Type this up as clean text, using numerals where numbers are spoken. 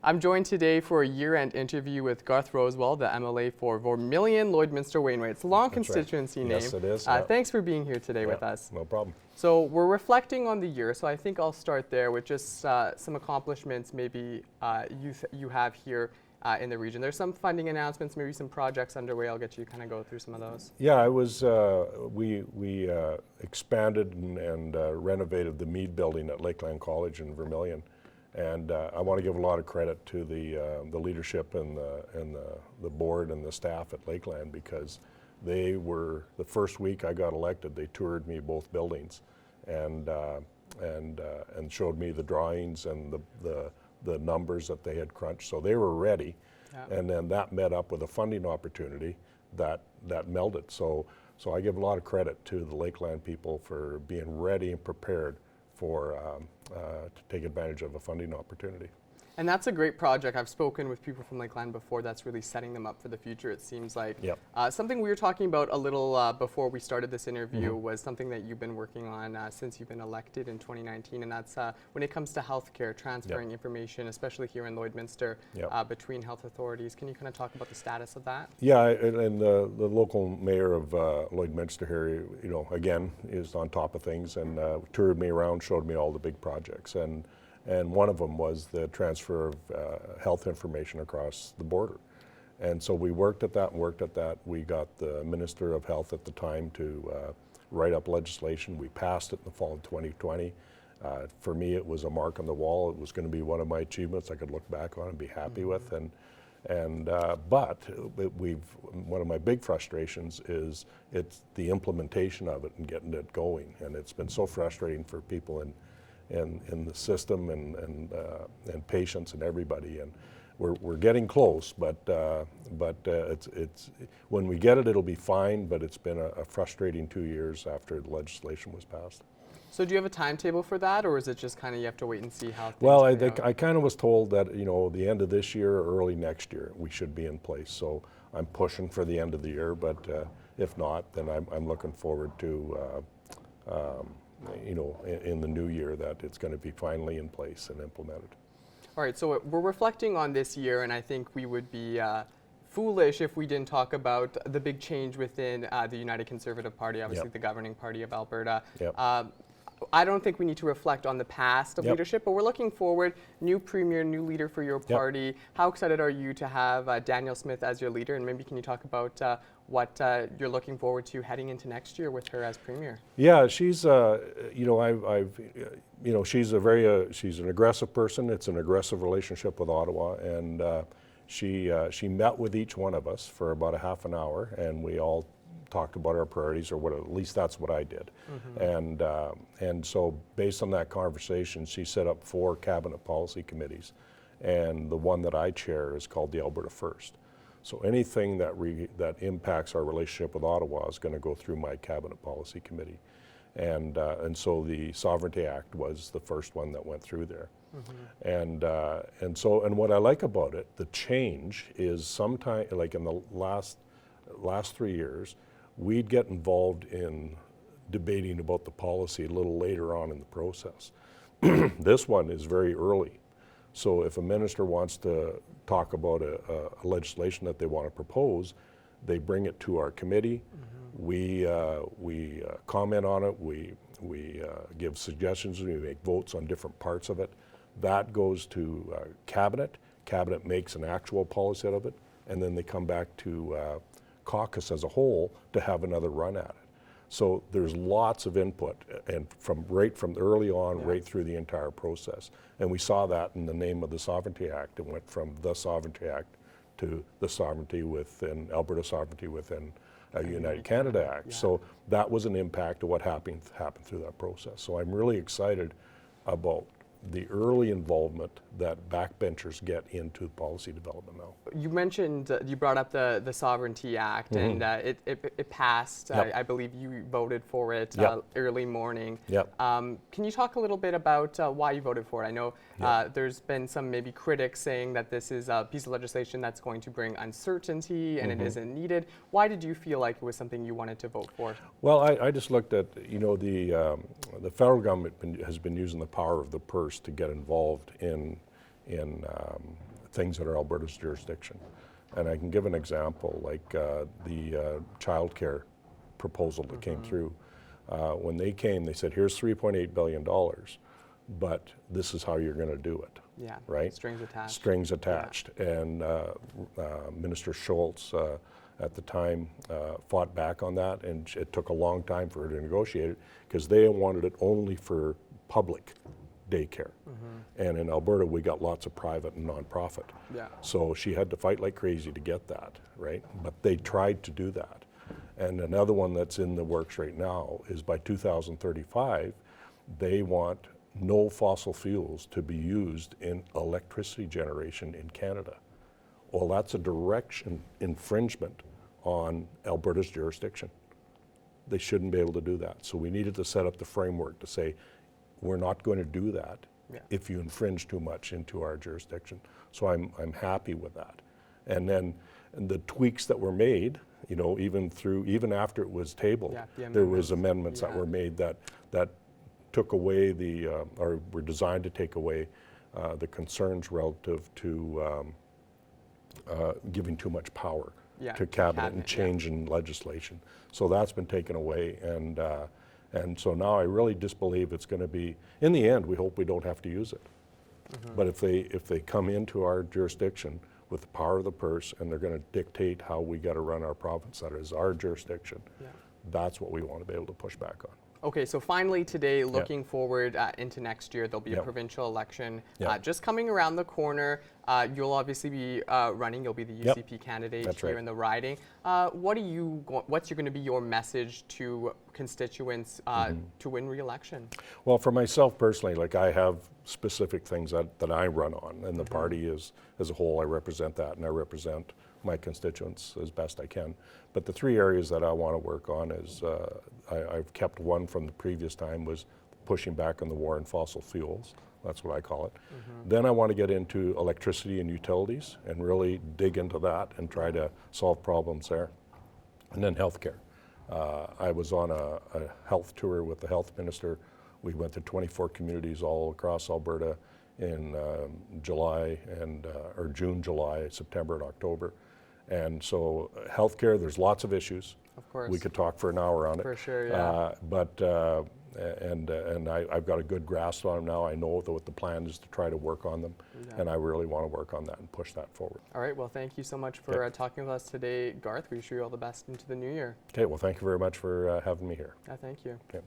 I'm joined today for a year-end interview with Garth Rowsewell, the MLA for Vermilion, Lloydminster, Wainwright. It's a long constituency name. Yes, it is. Thanks for being here today with us. No problem. So we're reflecting on the year, so I think I'll start there with just some accomplishments maybe you have here in the region. There's some funding announcements, maybe some projects underway. I'll get you to kind of go through some of those. Yeah, I was. We expanded and renovated the Mead Building at Lakeland College in Vermilion, and I want to give a lot of credit to the leadership and the board and the staff at Lakeland, because they were, the first week I got elected, they toured me both buildings, and showed me the drawings and the numbers that they had crunched. So they were ready, and then that met up with a funding opportunity that melded. So I give a lot of credit to the Lakeland people for being ready and prepared for to take advantage of a funding opportunity. And that's a great project. I've spoken with people from Lakeland before. That's really setting them up for the future, it seems like. Yep. Something we were talking about a little before we started this interview was something that you've been working on since you've been elected in 2019, and that's when it comes to healthcare, transferring information, especially here in Lloydminster, between health authorities. Can you kind of talk about the status of that? Yeah, and the local mayor of Lloydminster here, again, is on top of things, and toured me around, showed me all the big projects. And one of them was the transfer of health information across the border. And so we worked at that. We got the Minister of Health at the time to write up legislation. We passed it in the fall of 2020. For me, it was a mark on the wall. It was going to be one of my achievements I could look back on and be happy with. But one of my big frustrations is it's the implementation of it and getting it going. And it's been so frustrating for people in the system and patients and everybody, and we're getting close, but it's when we get it, it'll be fine. But it's been a frustrating 2 years after the legislation was passed. So do you have a timetable for that, or is it just kind of you have to wait and see how things Well, I kind of was told that the end of this year or early next year we should be in place. So I'm pushing for the end of the year, but if not, then I'm looking forward to in the new year that it's going to be finally in place and implemented. All right, so we're reflecting on this year, and I think we would be foolish if we didn't talk about the big change within the United Conservative Party, obviously the governing party of Alberta. I don't think we need to reflect on the past of leadership, but we're looking forward. New premier, new leader for your party. How excited are you to have Danielle Smith as your leader? And maybe can you talk about what you're looking forward to heading into next year with her as premier? Yeah, she's she's an aggressive person. It's an aggressive relationship with Ottawa, and she met with each one of us for about a half an hour, and we all talked about our priorities, or what, at least that's what I did. And so based on that conversation, she set up 4 cabinet policy committees, and the one that I chair is called the Alberta First. So anything that impacts our relationship with Ottawa is going to go through my cabinet policy committee. And so the Sovereignty Act was the first one that went through there. And what I like about it, the change is sometime, like in the last 3 years, we'd get involved in debating about the policy a little later on in the process. This one is very early. So if a minister wants to talk about a legislation that they want to propose, they bring it to our committee. We comment on it. We give suggestions. We make votes on different parts of it. That goes to cabinet. Cabinet makes an actual policy out of it, and then they come back to caucus as a whole to have another run at it. So there's lots of input, and right from early on, right through the entire process. And we saw that in the name of the Sovereignty Act. It went from the Sovereignty Act to the sovereignty within Alberta sovereignty within United Canada Act. So that was an impact of what happened through that process. So I'm really excited about the early involvement that backbenchers get into policy development now. You mentioned, you brought up the Sovereignty Act, and it passed. I believe you voted for it early morning. Can you talk a little bit about why you voted for it? I know there's been some maybe critics saying that this is a piece of legislation that's going to bring uncertainty and it isn't needed. Why did you feel like it was something you wanted to vote for? Well, I just looked at, the federal government has been using the power of the purse to get involved in things that are Alberta's jurisdiction. And I can give an example, like the childcare proposal that came through. When they came, they said, here's $3.8 billion, but this is how you're going to do it. Yeah, right? Strings attached. Strings attached. Yeah. And Minister Schultz at the time fought back on that, and it took a long time for her to negotiate it because they wanted it only for public daycare. And in Alberta, we got lots of private and nonprofit. Yeah. So she had to fight like crazy to get that, right? But they tried to do that. And another one that's in the works right now is by 2035, they want no fossil fuels to be used in electricity generation in Canada. Well, that's a direct infringement on Alberta's jurisdiction. They shouldn't be able to do that. So we needed to set up the framework to say, we're not going to do that if you infringe too much into our jurisdiction. So I'm happy with that. And then the tweaks that were made, you know, even after it was tabled, there was amendments that were made that took away or were designed to take away the concerns relative to giving too much power to cabinet and changing legislation. So that's been taken away, and so now I really just believe it's going to be, in the end, we hope we don't have to use it. But if they come into our jurisdiction with the power of the purse and they're going to dictate how we got to run our province, that is our jurisdiction, that's what we want to be able to push back on. Okay, so finally today, looking forward into next year, there'll be a provincial election just coming around the corner. You'll obviously be running. You'll be the UCP candidate here in the riding. What's going to be your message to constituents to win re-election? Well, for myself personally, like I have specific things that I run on, and the party as a whole, I represent that, and I represent my constituents as best I can. But the three areas that I want to work on is, I've kept one from the previous time, was pushing back on the war on fossil fuels. That's what I call it. Then I want to get into electricity and utilities and really dig into that and try to solve problems there. And then healthcare. I was on a health tour with the health minister. We went to 24 communities all across Alberta in July or June, July, September, and October. And so healthcare, there's lots of issues. Of course. We could talk for an hour on it. For sure, yeah. And I've got a good grasp on them now. I know what the plan is to try to work on them, and I really want to work on that and push that forward. All right, well, thank you so much for talking with us today, Garth. We wish you all the best into the new year. Okay, well, thank you very much for having me here. Thank you. Okay.